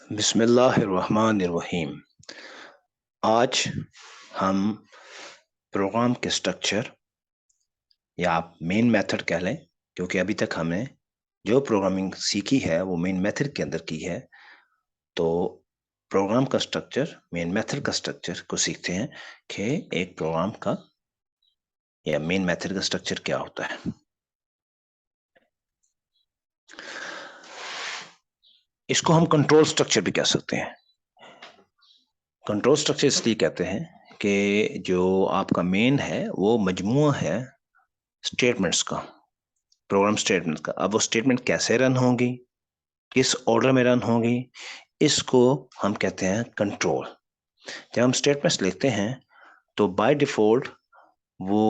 बिस्मिल्लाहिर्रहमानिर्रहीम। आज हम प्रोग्राम के स्ट्रक्चर या आप मेन मेथड कह लें, क्योंकि अभी तक हमने जो प्रोग्रामिंग सीखी है वो मेन मेथड के अंदर की है। तो प्रोग्राम का स्ट्रक्चर, मेन मेथड का स्ट्रक्चर को सीखते हैं कि एक प्रोग्राम का या मेन मेथड का स्ट्रक्चर क्या होता है। इसको हम कंट्रोल स्ट्रक्चर भी कह सकते हैं। कंट्रोल स्ट्रक्चर इसलिए कहते हैं कि जो आपका मेन है वो मजमूआ है स्टेटमेंट्स का, प्रोग्राम स्टेटमेंट्स का। अब वो स्टेटमेंट कैसे रन होंगी, किस ऑर्डर में रन होंगी, इसको हम कहते हैं कंट्रोल। जब हम स्टेटमेंट्स लिखते हैं तो बाय डिफॉल्ट वो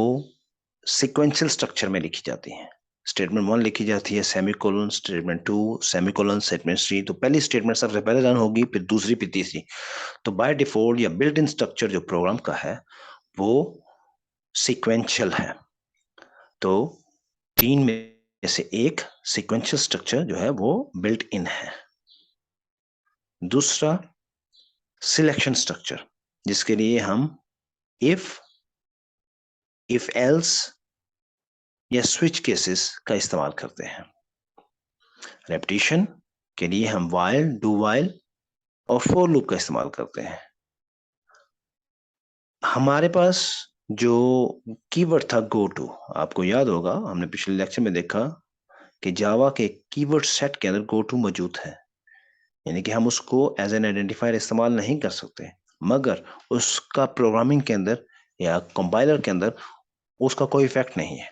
सीक्वेंशियल स्ट्रक्चर में लिखी जाती हैं। स्टेटमेंट 1 लिखी जाती है सेमीकोलन, स्टेटमेंट 2 सेमीकोलन, स्टेटमेंट 3। तो पहली स्टेटमेंट सबसे पहले रन होगी, फिर दूसरी, फिर तीसरी। तो बाय डिफॉल्ट या बिल्ट इन स्ट्रक्चर जो प्रोग्राम का है वो सीक्वेंशियल है। तो 3 में से एक सीक्वेंशियल स्ट्रक्चर जो है वो बिल्ट इन है। दूसरा सिलेक्शन स्ट्रक्चर, जिसके लिए हम इफ एल्स या स्विच केसेस का इस्तेमाल करते हैं। रेपिटेशन के लिए हम व्हाइल, डू व्हाइल और फॉर लूप का इस्तेमाल करते हैं। हमारे पास जो कीवर्ड था गो टू, आपको याद होगा हमने पिछले लेक्चर में देखा कि जावा के कीवर्ड सेट के अंदर गो टू मौजूद है, यानी कि हम उसको एज एन आइडेंटिफायर इस्तेमाल नहीं कर सकते, मगर उसका प्रोग्रामिंग के अंदर या कंपाइलर के अंदर उसका कोई इफेक्ट नहीं है।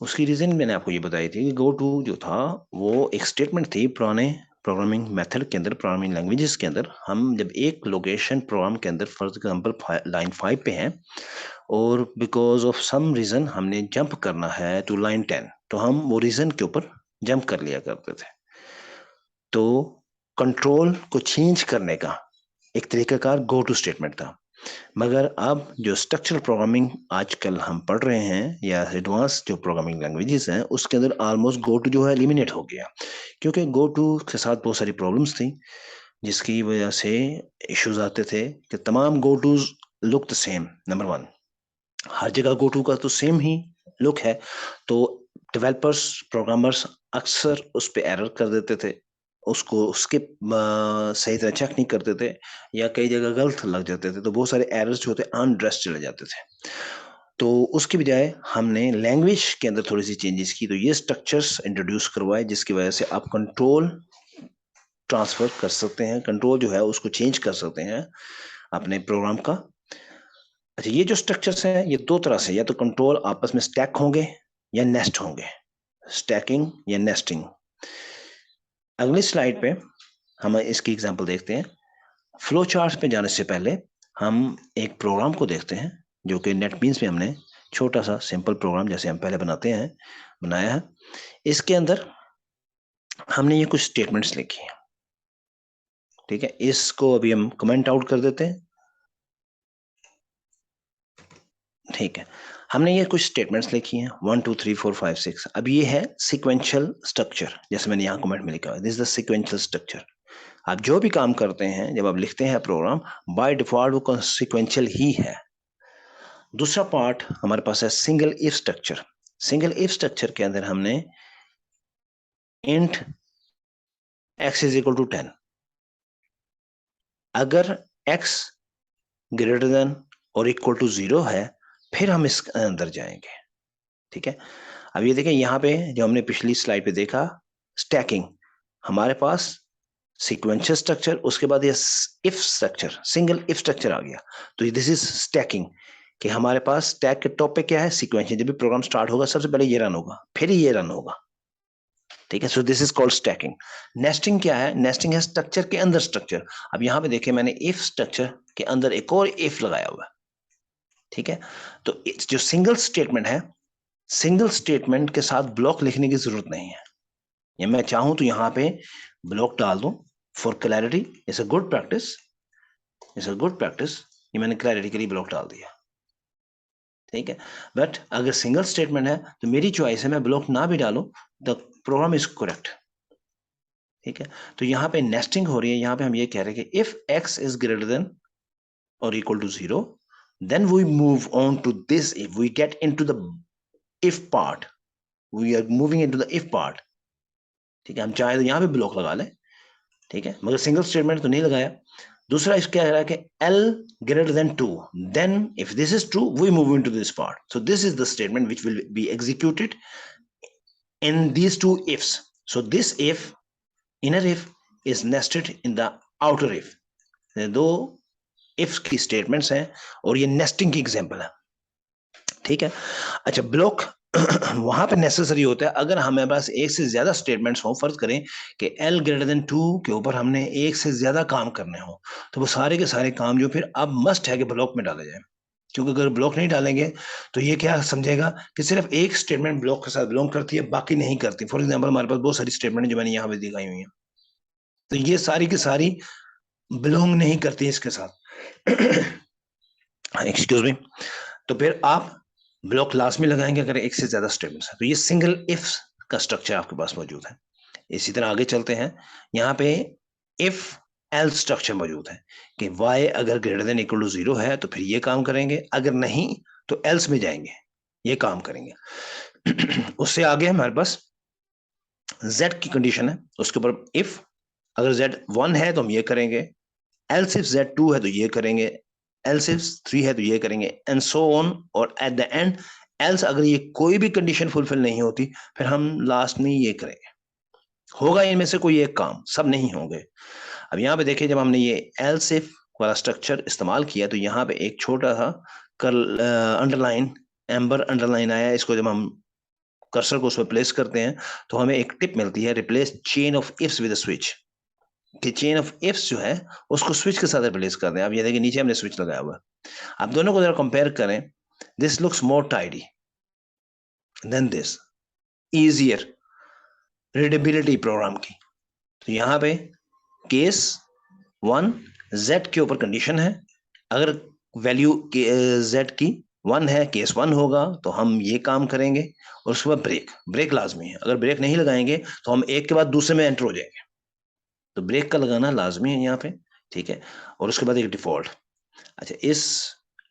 उसकी रीजन मैंने आपको ये बताई थी कि गो टू जो था वो एक स्टेटमेंट थी पुराने प्रोग्रामिंग मेथड के अंदर, प्रोग्रामिंग लैंग्वेजेस के अंदर। हम जब एक लोकेशन प्रोग्राम के अंदर फॉर एग्जांपल लाइन 5 पे हैं और बिकॉज ऑफ सम रीजन हमने जंप करना है टू लाइन 10, तो हम वो रीजन के ऊपर जंप कर लिया करते थे। तो कंट्रोल को चेंज करने का एक तरीकाकार गो टू स्टेटमेंट था। मगर अब जो स्ट्रक्चरल प्रोग्रामिंग आजकल हम पढ़ रहे हैं या एडवांस जो प्रोग्रामिंग लैंग्वेजेस हैं उसके अंदर ऑलमोस्ट गो टू जो है एलिमिनेट हो गया, क्योंकि गो टू के साथ बहुत सारी प्रॉब्लम्स थी जिसकी वजह से इश्यूज आते थे कि तमाम go twos look the same. Number 1, हर जगह गो टू का तो सेम ही लुक है, तो डेवलपर्स, प्रोग्रामर्स अक्सर उस पर एरर कर देते थे, उसको स्किप सही तरह चेक नहीं करते थे या कई जगह गलत लग जाते थे, तो बहुत सारे एरर्स जो होते अनड्रेस्ड चले जाते थे। तो उसकी बजाय हमने लैंग्वेज के अंदर थोड़ी सी चेंजेस की, तो ये स्ट्रक्चर्स इंट्रोड्यूस करवाए जिसकी वजह से आप कंट्रोल ट्रांसफर कर सकते हैं, कंट्रोल जो है उसको चेंज कर सकते हैं अपने प्रोग्राम का। अच्छा, ये जो स्ट्रक्चर्स हैं ये दो तरह से, या तो कंट्रोल आपस में स्टैक होंगे या नेस्ट होंगे, स्टैकिंग या नेस्टिंग। अगली स्लाइड पे हम इसकी एग्जांपल देखते हैं। फ्लो चार्ट पे जाने से पहले हम एक प्रोग्राम को देखते हैं जो कि नेटबीन्स में हमने छोटा सा सिंपल प्रोग्राम जैसे हम पहले बनाते हैं बनाया है। इसके अंदर हमने ये कुछ स्टेटमेंट्स लिखी हैं, ठीक है। इसको अभी हम कमेंट आउट कर देते हैं, ठीक है। हमने ये कुछ स्टेटमेंट्स लिखी हैं 1 2 3 4 5 6। अब ये है सीक्वेंशियल स्ट्रक्चर, जैसे मैंने यहाँ कमेंट में लिखा है, this is the sequential structure. आप जो भी काम करते हैं जब आप लिखते हैं प्रोग्राम, बाय डिफॉल्ट वो सीक्वेंशियल ही है। दूसरा पार्ट हमारे पास है single if structure. Single if structure के अंदर हमने int x is equal to 10, अगर x ग्रेटर देन और इक्वल टू 0 है फिर हम इस अंदर जाएंगे, ठीक है। अब ये देखें यहाँ पे जो हमने पिछली स्लाइड पे देखा स्टैकिंग, हमारे पास सीक्वेंशियल स्ट्रक्चर, उसके बाद ये if structure, single if structure आ गया। तो दिस इज स्टैकिंग, कि हमारे पास स्टैक के टॉप पे क्या है, सीक्वेंशियल। जब भी प्रोग्राम स्टार्ट होगा सबसे पहले ये रन होगा, फिर ये रन होगा, ठीक है। So this is called stacking. Nesting क्या है, नेस्टिंग है स्ट्रक्चर के अंदर स्ट्रक्चर। अब यहाँ पे देखिए मैंने इफ स्ट्रक्चर के अंदर एक और इफ लगाया हुआ है, ठीक है। तो जो सिंगल स्टेटमेंट है, सिंगल स्टेटमेंट के साथ ब्लॉक लिखने की जरूरत नहीं है, या मैं चाहूं तो यहाँ पे ब्लॉक डाल दूं for clarity. It's a good practice, it's a good practice. ये मैंने क्लैरिटी के लिए ब्लॉक डाल दिया, ठीक है। बट अगर सिंगल स्टेटमेंट है तो मेरी चॉइस है, मैं ब्लॉक ना भी डालूं, द प्रोग्राम इज करेक्ट, ठीक है, तो यहाँ पे नेस्टिंग हो रही है। यहाँ पे हम ये कह रहे हैं कि if x is greater than और equal to 0, then we move on to this if we get into the if part, we are moving into the if part। ठीक है, हम चाहे तो यहाँ पे ब्लॉक लगा लें, ठीक है, मगर सिंगल स्टेटमेंट तो नहीं लगाया। दूसरा इसका क्या है कि L greater than 2, then if this is true we move into this part, so this is the statement which will be executed in these two ifs। so this if, inner if, is nested in the outer if। दो ifs की statements हैं और ये nesting की example है, ठीक है। अच्छा, ब्लॉक वहां पे नेसेसरी होता है अगर हमारे पास एक से ज्यादा स्टेटमेंट्स हो। फर्ज करें कि L ग्रेटर देन 2 के ऊपर हमने एक से ज्यादा काम करने हो, तो वो सारे के सारे काम जो फिर अब मस्ट है कि ब्लॉक में डाले जाए, क्योंकि अगर ब्लॉक नहीं डालेंगे तो ये क्या समझेगा कि सिर्फ एक स्टेटमेंट ब्लॉक के साथ बिलोंग करती है, बाकी नहीं करती। फॉर एग्जाम्पल, हमारे पास बहुत सारी स्टेटमेंट जो मैंने यहाँ पे दिखाई हुई है, तो ये सारी की सारी बिलोंग नहीं करती इसके साथ। Excuse me. तो फिर आप ब्लॉक लास्ट में लगाएंगे अगर एक से ज्यादा स्टेटमेंट्स है, तो ये सिंगल इफ का स्ट्रक्चर आपके पास मौजूद है। इसी तरह आगे चलते हैं, यहाँ पे इफ एल स्ट्रक्चर मौजूद है कि y अगर ग्रेटर देन इक्वल टू 0 है तो फिर ये काम करेंगे, अगर नहीं तो एल्स में जाएंगे, ये काम करेंगे। उससे आगे हमारे पास z की कंडीशन है, उसके ऊपर इफ अगर z 1 है तो हम ये करेंगे, एल्स इफ z 2 है तो ये करेंगे, एल्स इफ 3 है तो ये करेंगे, एंड सो ऑन। और एट द एंड एल्स अगर ये कोई भी कंडीशन फुलफिल नहीं होती फिर हम लास्ट में ये करेंगे। होगा इनमें से कोई एक काम, सब नहीं होंगे। अब यहाँ पे देखिए, जब हमने ये एल्स इफ वाला स्ट्रक्चर इस्तेमाल किया तो यहाँ पे एक छोटा सा अंडरलाइन, एम्बर अंडरलाइन आया। इसको जब हम कर्सर को उसमें प्लेस करते हैं तो हमें एक टिप मिलती है, replace chain of ifs with a switch. कि चेन ऑफ इफ्स जो है उसको स्विच के साथ रिप्लेस कर दें। आप ये देखिए नीचे हमने स्विच लगाया हुआ है। आप दोनों को जरा कंपेयर करें, this looks more tidy than this, easier readability program की। तो यहाँ पे केस 1 z के ऊपर कंडीशन है, अगर वैल्यू z की 1 है, केस 1 होगा तो हम ये काम करेंगे। और उसके बाद ब्रेक लाजमी है, अगर ब्रेक नहीं लगाएंगे तो हम एक के बाद दूसरे में एंटर हो जाएंगे, तो ब्रेक का लगाना लाजमी है यहाँ पे, ठीक है। और उसके बाद एक डिफॉल्ट। अच्छा, इस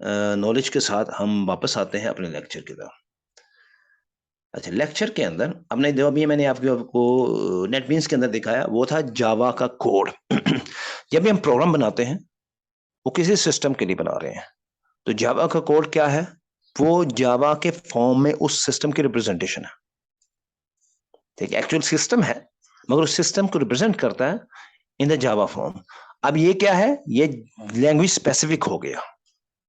नॉलेज के साथ हम वापस आते हैं अपने लेक्चर की तरफ। अच्छा, लेक्चर के अंदर हमने जो अभी मैंने आपको नेटबीन्स के अंदर दिखाया वो था जावा का कोड। जब भी हम प्रोग्राम बनाते हैं वो किसी सिस्टम के लिए बना रहे हैं, तो जावा का कोड क्या है, वो जावा के फॉर्म में उस सिस्टम की रिप्रेजेंटेशन है, ठीक है। एक्चुअल सिस्टम है मगर उस सिस्टम को रिप्रेजेंट करता है इन द जावा फॉर्म। अब ये क्या है, ये लैंग्वेज स्पेसिफिक हो गया,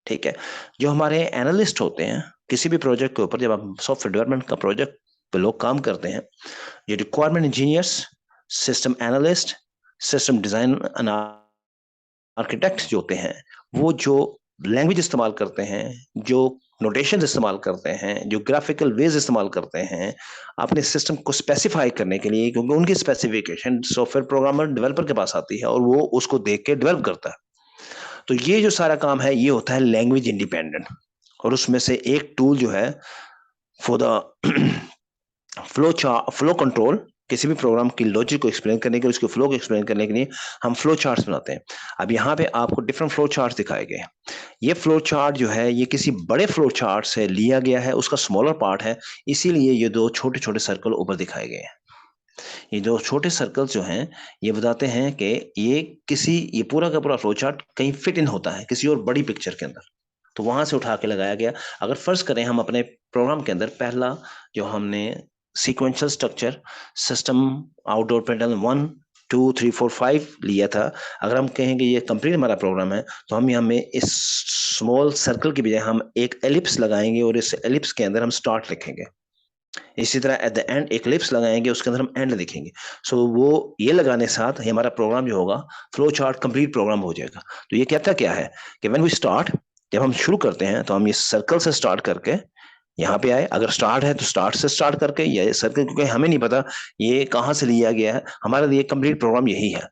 ठीक है। जो हमारे एनालिस्ट होते हैं किसी भी प्रोजेक्ट के ऊपर, जब आप सॉफ्टवेयर डेवलपमेंट का प्रोजेक्ट पे लोग काम करते हैं, ये requirement engineers, system analyst, system design architect जो होते हैं, वो जो लैंग्वेज इस्तेमाल करते हैं, जो नोटेशन इस्तेमाल करते हैं, जो ग्राफिकल वेज इस्तेमाल करते हैं अपने सिस्टम को स्पेसिफाई करने के लिए, क्योंकि उनकी स्पेसिफिकेशन सॉफ्टवेयर प्रोग्रामर डेवलपर के पास आती है और वो उसको देख के डेवलप करता है। तो ये जो सारा काम है ये होता है लैंग्वेज इंडिपेंडेंट। और उसमें से एक टूल जो है फॉर द फ्लो कंट्रोल, किसी भी प्रोग्राम की लॉजिक को एक्सप्लेन करने के लिए, उसके फ्लो को एक्सप्लेन करने के लिए हम फ्लो चार्ट्स बनाते हैं। अब यहाँ पे आपको डिफरेंट फ्लो चार्ट्स दिखाए गए हैं। ये फ्लो चार्ट जो है ये किसी बड़े फ्लो चार्ट से लिया गया है, उसका स्मॉलर पार्ट है, इसीलिए ये दो छोटे छोटे सर्कल ऊपर दिखाए गए हैं। ये दो छोटे सर्कल्स जो हैं ये बताते हैं कि ये पूरा का पूरा फ्लो चार्ट कहीं फिट इन होता है किसी और बड़ी पिक्चर के अंदर, तो वहां से उठा के लगाया गया। अगर फर्ज करें हम अपने प्रोग्राम के अंदर पहला जो हमने sequential structure system outdoor pattern 1 2 3 4 5 लिया था, अगर हम कहेंगे ये कंप्लीट हमारा प्रोग्राम है तो हम यहाँ में इस स्मॉल सर्कल की बजाय हम एक एलिप्स लगाएंगे और इस एलिप्स के अंदर हम स्टार्ट लिखेंगे। इसी तरह एट द एंड एक एलिप्स लगाएंगे, उसके अंदर हम एंड लिखेंगे। सो वो ये लगाने साथ हमारा प्रोग्राम जो होगा फ्लो चार्ट कंप्लीट प्रोग्राम हो जाएगा। तो ये कहता क्या है कि व्हेन वी स्टार्ट, जब हम शुरू करते हैं तो हम ये सर्कल से स्टार्ट करके यहाँ पे आए, अगर स्टार्ट है तो स्टार्ट से स्टार्ट करके, ये सर्कल क्योंकि हमें नहीं पता ये कहाँ से लिया गया है, हमारे लिए कंप्लीट प्रोग्राम यही है।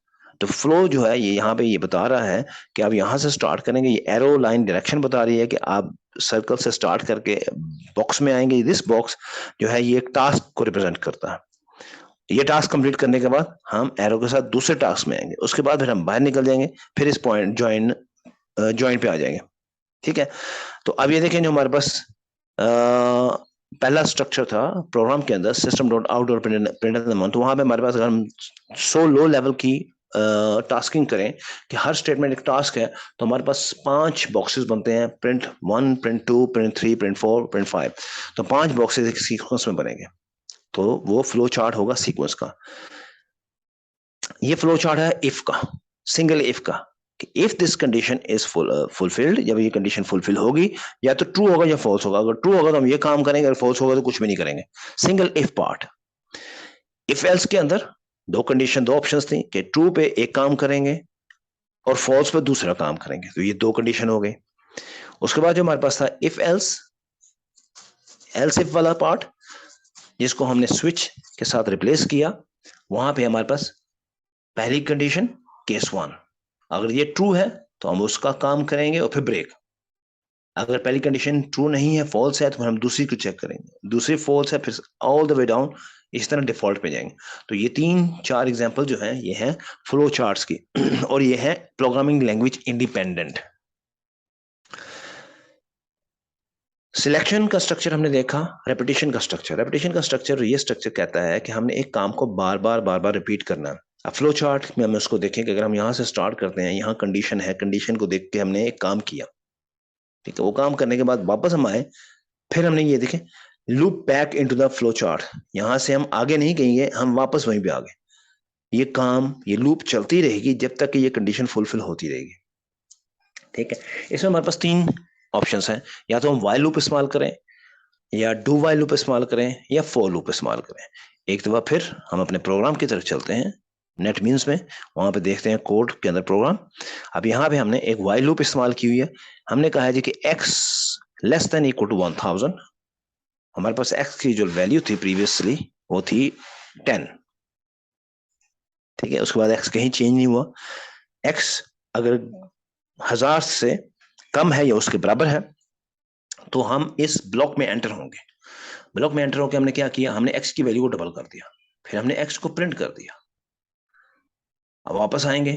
तो फ्लो जो है ये यहाँ पे ये बता रहा है कि आप यहाँ से स्टार्ट करेंगे, ये एरो लाइन डायरेक्शन बता रही है कि आप सर्कल से स्टार्ट करके बॉक्स में आएंगे। दिस बॉक्स जो है ये एक टास्क को रिप्रेजेंट करता है। ये टास्क कंप्लीट करने के बाद हम एरो के साथ दूसरे टास्क में आएंगे, उसके बाद फिर हम बाहर निकल जाएंगे, फिर इस पॉइंट ज्वाइन पे आ जाएंगे। ठीक है, तो अब ये देखें जो हमारे पास पहला स्ट्रक्चर था प्रोग्राम के अंदर, system dot out dot print, तो वहां पे हमारे पास अगर हम सो लो लेवल की टास्किंग करें कि हर स्टेटमेंट एक टास्क है, तो हमारे पास 5 बॉक्सेस बनते हैं, print 1, print 2, print 3, print 4, print 5। तो 5 बॉक्सेस एक सीक्वेंस में बनेंगे, तो वो फ्लो चार्ट होगा सीक्वेंस का। ये फ्लो चार्ट है इफ का, सिंगल इफ का, कि if this condition is fulfilled, जब ये कंडीशन फुलफिल होगी, या तो ट्रू होगा या फॉल्स होगा। अगर ट्रू होगा तो हम ये काम करेंगे, अगर फॉल्स होगा तो कुछ भी नहीं करेंगे। Single if part. If else के अंदर दो कंडीशन, दो ऑप्शंस थी कि ट्रू पे एक काम करेंगे और फॉल्स पे दूसरा काम करेंगे, तो ये दो कंडीशन हो गई। उसके बाद जो हमारे पास था इफ एल्स, एल्स इफ वाला पार्ट, जिसको हमने स्विच के साथ रिप्लेस किया, वहां पे हमारे पास पहली कंडीशन केस 1, अगर ये ट्रू है तो हम उसका काम करेंगे और फिर ब्रेक। अगर पहली कंडीशन ट्रू नहीं है, फॉल्स है, तो फिर हम दूसरी को चेक करेंगे, दूसरी फॉल्स है, फिर ऑल द वे डाउन इस तरह डिफॉल्ट पे जाएंगे। तो ये 3-4 एग्जांपल जो है ये है फ्लो चार्ट्स की और ये है प्रोग्रामिंग लैंग्वेज इंडिपेंडेंट। सिलेक्शन का स्ट्रक्चर हमने देखा, रेपिटेशन का स्ट्रक्चर, रेपिटेशन का स्ट्रक्चर ये स्ट्रक्चर कहता है कि हमने एक काम को बार बार रिपीट करना है। अब फ्लो चार्ट में हम उसको देखें कि अगर हम यहाँ से स्टार्ट करते हैं, यहाँ कंडीशन है, कंडीशन को देख के हमने एक काम किया, ठीक है, वो काम करने के बाद वापस हम आए, फिर हमने ये देखें loop back into the flow chart, यहां से हम आगे नहीं कहेंगे, हम वापस वहीं पे आ गए। ये काम, ये लूप चलती रहेगी जब तक कि ये कंडीशन फुलफिल होती रहेगी। ठीक है, इसमें हमारे पास 3 ऑप्शंस हैं, या तो हम वाइल लूप इस्तेमाल करें, या डू वाइल लूप इस्तेमाल करें, या फॉर लूप इस्तेमाल करें। एक दफा फिर हम अपने प्रोग्राम की तरफ चलते हैं, नेट मीन्स में, वहां पे देखते हैं कोड के अंदर प्रोग्राम। अब यहाँ पे हमने एक वाइल लूप इस्तेमाल की हुई है। हमने कहा है जी कि x less than equal to 1000, हमारे पास x की जो वैल्यू थी प्रीवियसली वो थी 10। ठीक है, उसके बाद x कहीं चेंज नहीं हुआ। x अगर 1000 से कम है या उसके बराबर है तो हम इस ब्लॉक में एंटर होंगे। ब्लॉक में एंटर होकर हमने क्या किया, हमने x की वैल्यू को डबल कर दिया, फिर हमने x को प्रिंट कर दिया। अब वापस आएंगे,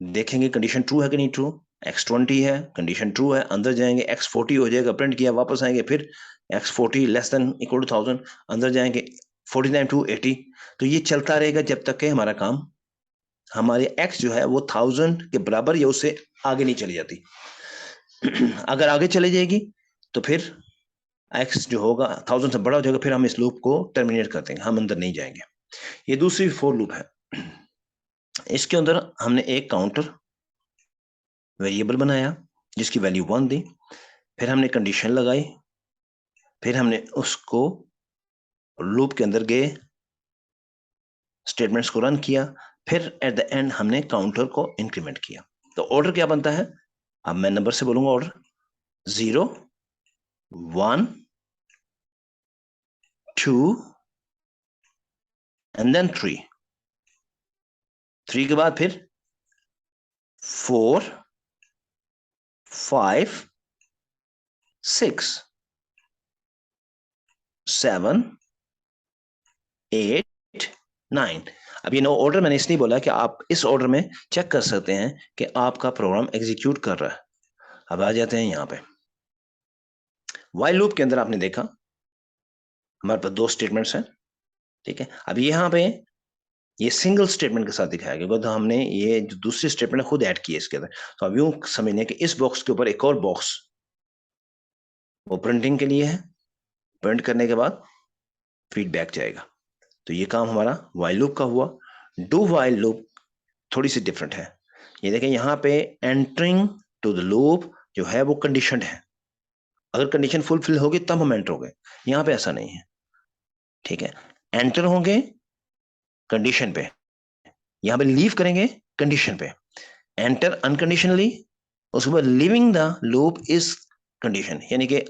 देखेंगे कंडीशन ट्रू है कि नहीं ट्रू, x20 है, कंडीशन ट्रू है, अंदर जाएंगे, x40 हो जाएगा, प्रिंट किया, वापस आएंगे, फिर x40 less than equal to 1000, अंदर जाएंगे, 49 टू 80। तो ये चलता रहेगा जब तक कि हमारा काम, हमारे x जो है वो 1000 के बराबर या उससे आगे नहीं चली जाती। अगर आगे चली जाएगी तो फिर x जो होगा 1000 से बड़ा हो जाएगा, फिर हम इस लूप को टर्मिनेट कर देंगे, हम अंदर नहीं जाएंगे। ये दूसरी फॉर लूप है। इसके अंदर हमने एक काउंटर वेरिएबल बनाया जिसकी वैल्यू 1 दी, फिर हमने कंडीशन लगाई, फिर हमने उसको लूप के अंदर गए, स्टेटमेंट्स को रन किया, फिर एट द एंड हमने काउंटर को इंक्रीमेंट किया। तो ऑर्डर क्या बनता है, अब मैं नंबर से बोलूंगा ऑर्डर, 0, 1, 2 एंड देन 3, 3 के बाद फिर 4, 5, 6, 7, 8, 9। अब ये नो ऑर्डर मैंने इसलिए बोला कि आप इस ऑर्डर में चेक कर सकते हैं कि आपका प्रोग्राम एग्जीक्यूट कर रहा है। अब आ जाते हैं यहाँ पे व्हाइल लूप के अंदर, आपने देखा हमारे पास 2 स्टेटमेंट्स हैं। ठीक है, अब यहाँ पे ये सिंगल स्टेटमेंट के साथ दिखाया गया, तो हमने ये जो दूसरी स्टेटमेंट खुद ऐड की है इसके अंदर। तो अब यूं समझने कि इस बॉक्स के ऊपर एक और बॉक्स वो प्रिंटिंग के लिए है, प्रिंट करने के बाद फीडबैक जाएगा। तो ये काम हमारा व्हाइल लूप का हुआ। डू व्हाइल लूप थोड़ी सी डिफरेंट है। ये देखें यहाँ पे एंटरिंग टू द लूप जो है वो कंडीशन है, अगर कंडीशन फुलफिल होगी तब हम एंटर हो गए, यहाँ पे ऐसा नहीं है। ठीक है, एंटर होंगे कंडीशन पे, यहाँ पे लीव करेंगे कंडीशन पे, एंटर अनकंडीशनली, उसके बाद living the loop is condition. यानी कि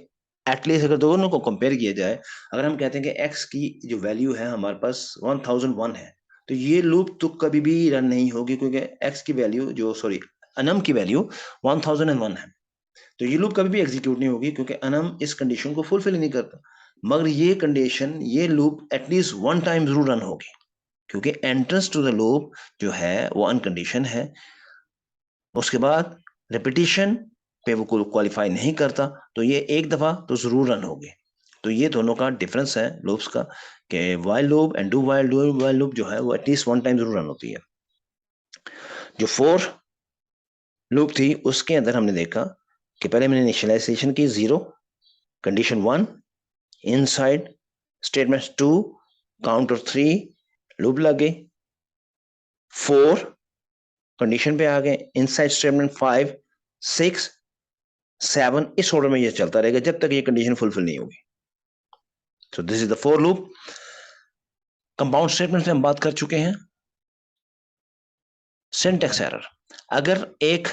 एटलीस्ट अगर दोनों को कंपेयर किया जाए, अगर हम कहते हैं कि x की जो वैल्यू है हमारे पास 1001 है, तो ये लूप तो कभी भी रन नहीं होगी, क्योंकि x की वैल्यू जो सॉरी अनम की वैल्यू 1001 है, तो ये लूप कभी भी एग्जीक्यूट नहीं होगी, क्योंकि अनम इस कंडीशन को फुलफिल नहीं करता। मगर ये कंडीशन, ये लूप एटलीस्ट 1 टाइम जरूर रन होगी। क्योंकि एंट्रेंस टू द लूप जो है वो अनकंडीशन है। उसके बाद रिपीटिशन पे वो क्वालिफाई नहीं करता, तो ये एक दफा तो जरूर रन होगी। तो ये दोनों का डिफरेंस है लूप्स का, कि while loop and do while loop जो है वो एटलीस्ट वन टाइम जरूर रन होती है। जो फोर लूप थी उसके अंदर हमने देखा कि पहले मैंने इनिशियलाइजेशन की 0, condition 1, inside statement 2, counter 3, loop लगे, 4 कंडीशन पे आ गए, इनसाइड स्टेटमेंट 5, 6, 7, इस ऑर्डर में ये चलता रहेगा जब तक ये कंडीशन फुलफिल नहीं होगी। So this is the for loop. Compound statement में हम बात कर चुके हैं। सिंटैक्स एरर, अगर एक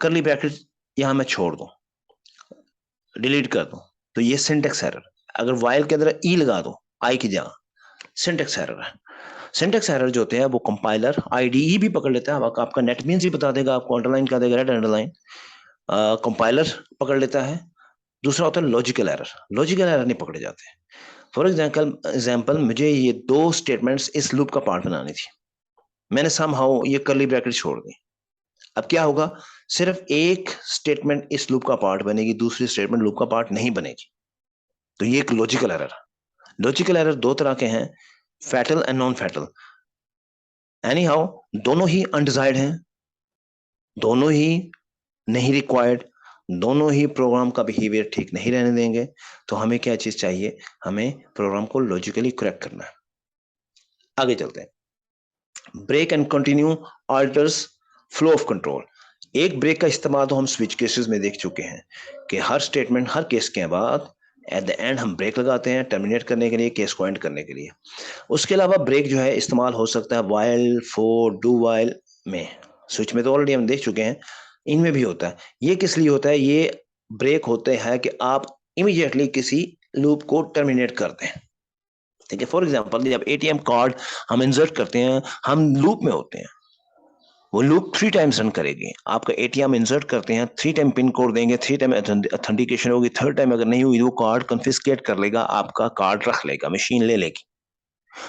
करली ब्रैकेट यहां मैं छोड़ दूं, डिलीट कर दूं, तो ये सिंटैक्स एरर। अगर वाइल के अंदर ई लगा दो आई की जगह, सिंटैक्स एरर है। सिंटैक्स एरर जो होते हैं वो कंपाइलर आईडीई भी पकड़ लेता है, आपका नेटबीन्स भी बता देगा, आपको अंडरलाइन कर देगा, रेड अंडरलाइन। कंपाइलर पकड़ लेता है। दूसरा होता है लॉजिकल एरर, लॉजिकल एरर नहीं पकड़े जाते। फॉर एग्जाम्पल मुझे ये 2 स्टेटमेंट्स इस लूप का पार्ट बनानी थी, मैंने समहाउ ये करली ब्रैकेट छोड़ दी। अब क्या होगा, सिर्फ एक स्टेटमेंट इस लूप का पार्ट बनेगी, दूसरी स्टेटमेंट लूप का पार्ट नहीं बनेगी। तो ये एक लॉजिकल एरर। लॉजिकल एरर 2 तरह के हैं, fatal and non fatal. Any how दोनों ही अनडिजायर्ड हैं, दोनों ही नहीं रिक्वायर्ड, दोनों ही प्रोग्राम का बिहेवियर ठीक नहीं रहने देंगे। तो हमें क्या चीज चाहिए, हमें प्रोग्राम को लॉजिकली करेक्ट करना है। आगे चलते हैं। Break and continue alters flow of control. एक ब्रेक का इस्तेमाल तो हम स्विच केसेस में देख चुके हैं कि हर स्टेटमेंट हर केस के बाद एट द एंड हम ब्रेक लगाते हैं टर्मिनेट करने के लिए, केस को एंड करने के लिए। उसके अलावा ब्रेक जो है इस्तेमाल हो सकता है वाइल, फॉर, डू वाइल में। स्विच में तो ऑलरेडी हम देख चुके हैं, इनमें भी होता है। ये किस लिए होता है, ये ब्रेक होते हैं कि आप इमीडिएटली किसी लूप को टर्मिनेट कर दें। ठीक है, फॉर एग्जांपल जब एटीएम कार्ड हम इंसर्ट करते हैं, हम लूप में होते हैं, वो लूप 3 टाइम्स रन करेगी। आपका एटीएम इंसर्ट करते हैं, 3 टाइम पिन कोड देंगे, 3 टाइम ऑथेंटिकेशन होगी, 3rd टाइम अगर नहीं हुई वो कार्ड कन्फिस्केट कर लेगा, आपका कार्ड रख लेगा, मशीन ले लेगी।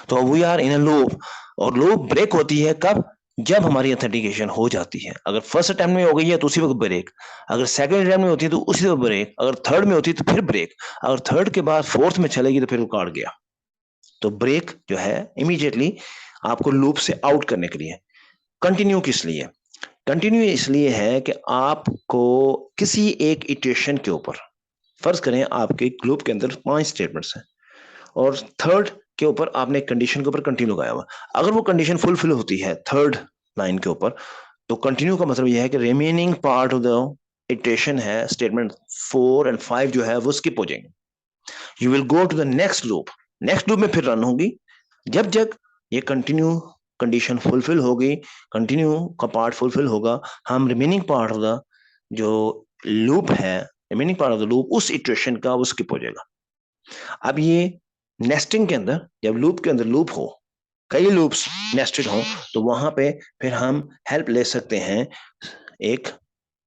तो we are in a loop. और लूप ब्रेक होती है कब, जब हमारी ऑथेंटिकेशन हो जाती है। अगर फर्स्ट अटेम्प्ट में हो गई है तो उसी वक्त ब्रेक, अगर सेकंड अटेम्प्ट में होती है तो उसी वक्त ब्रेक, अगर थर्ड में होती है तो फिर ब्रेक, अगर थर्ड के बाद फोर्थ में चलेगी तो फिर वो कार्ड गया। तो ब्रेक जो है इमीडिएटली आपको लूप से आउट करने के लिए। कंटिन्यू किस लिए, कंटिन्यू इसलिए है कि आपको किसी एक इटरेशन के ऊपर, फर्ज करें आपके लूप के अंदर 5 स्टेटमेंट्स हैं और थर्ड के ऊपर आपने कंडीशन के ऊपर कंटिन्यू लगाया हुआ, अगर वो कंडीशन फुलफिल होती है थर्ड लाइन के ऊपर, तो कंटिन्यू का मतलब यह है कि remaining part of the iteration है स्टेटमेंट 4 एंड 5 जो है वो स्किप हो जाएंगे। You will go to the next loop, next loop में फिर रन होगी। जब जब ये कंटिन्यू कंडीशन फुलफिल होगी, कंटिन्यू का पार्ट फुलफिल होगा, हम रिमेनिंग पार्ट ऑफ द जो लूप है, remaining part of the loop उस इटरेशन का वो स्किप हो जाएगा। अब ये नेस्टिंग के अंदर, जब लूप के अंदर लूप हो, कई लूप्स नेस्टेड हो, तो वहां पे फिर हम हेल्प ले सकते हैं एक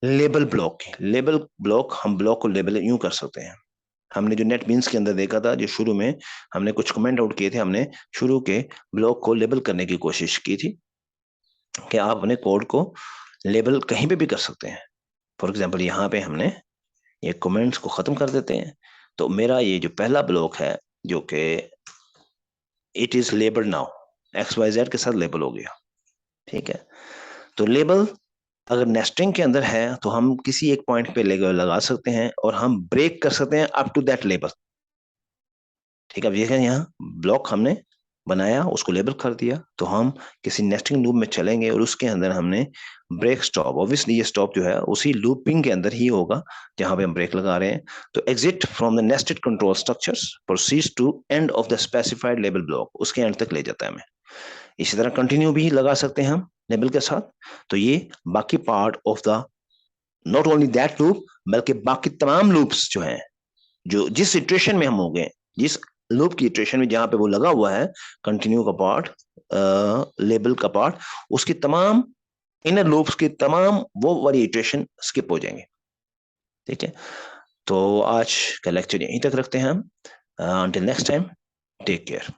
लेबल ब्लॉक की। लेबल ब्लॉक, हम ब्लॉक को लेबल यूं कर सकते हैं। हमने जो नेटबीन्स के अंदर देखा था, जो शुरू में हमने कुछ कमेंट आउट किए थे, हमने शुरू के ब्लॉक को लेबल करने की कोशिश की थी कि आप अपने कोड को लेबल कहीं पे भी कर सकते हैं। फॉर एग्जांपल यहाँ पे हमने ये कमेंट्स को खत्म कर देते हैं, तो मेरा ये जो पहला ब्लॉक है जो कि it is label now, XYZ के साथ लेबल हो गया। ठीक है, तो लेबल अगर नेस्टिंग के अंदर है तो हम किसी एक पॉइंट पे लेबल लगा सकते हैं और हम ब्रेक कर सकते हैं अप टू दैट लेबल। ठीक है, अब देखें यहाँ ब्लॉक हमने बनाया, उसको लेबल कर दिया, तो हम किसी नेस्टिंग लूप में चलेंगे और उसके अंदर हमने ब्रेक स्टॉप, ऑब्वियसली ये स्टॉप जो है उसी लूपिंग के अंदर ही होगा जहां पे हम ब्रेक लगा रहे हैं। तो exit from the nested control structures proceeds to end of the specified label block, उसके एंड तक ले जाता है हमें। इसी तरह कंटिन्यू भी लगा सकते हैं हम लेबल के साथ। तो ये बाकी part of the not only that loop, बल्कि बाकी तमाम लूप्स जो हैं, जो जिस सिचुएशन में हम हो गए, जिस लूप की इटरेशन में जहां पे वो लगा हुआ है कंटिन्यू का पार्ट, लेबल का पार्ट, उसकी तमाम इनर लूप्स की तमाम वो वाली इटरेशन स्किप हो जाएंगे। ठीक है, तो आज का लेक्चर यहीं तक रखते हैं हम। Until next time, take care.